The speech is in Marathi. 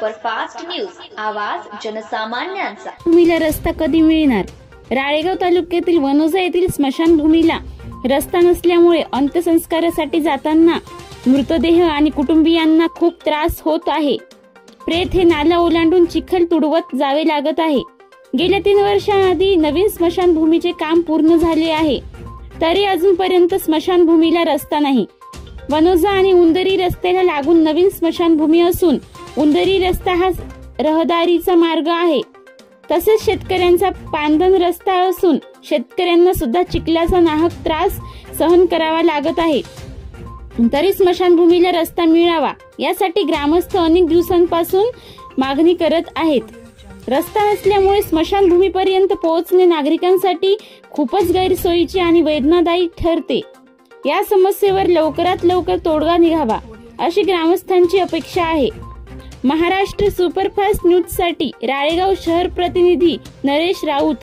सुपरफास्ट न्यूज, आवाज जनसामान्यांचा। भूमीला रस्ता कधी मिळणार? राळेगाव तालुक्यातील वनोजा येथील स्मशानभूमीला रस्ता नसल्यामुळे अंत्यसंस्कारासाठी जाताना मृतदेह आणि कुटुंबियांना खूप त्रास होत आहे। प्रेत हे नाला ओलांडून चिखल तुडवत जावे लागत आहे। गेल्या 3 वर्षांआधी नवीन स्मशानभूमीचे काम पूर्ण झाले आहे, तरी अजूनपर्यंत स्मशानभूमीला रस्ता नाही। वनोजा आणि उंदरी रस्त्याला लागून नवीन स्मशानभूमी असून उंदरी रस्ता हा रहदारीचा मार्ग आहे। तसेच शेतकऱ्यांचा पांदन रस्ता असून शेतकऱ्यांना सुद्धा चिखलाचा नाहक त्रास सहन करावा लागत आहे। तरी स्मशानभूमीला रस्ता मिळावा यासाठी ग्रामस्थ अनेक दिवसांपासून मागणी करत आहेत। रस्ता नसल्यामुळे स्मशानभूमीपर्यंत पोहोचणे नागरिकांसाठी खूपच गैरसोयीचे आणि वेदनादायी ठरते। या समस्येवर लवकरात लवकर तोडगा निघावा अशी ग्रामस्थांची अपेक्षा आहे। महाराष्ट्र सुपरफास्ट न्यूज साठी राळेगाव शहर प्रतिनिधी नरेश राऊत।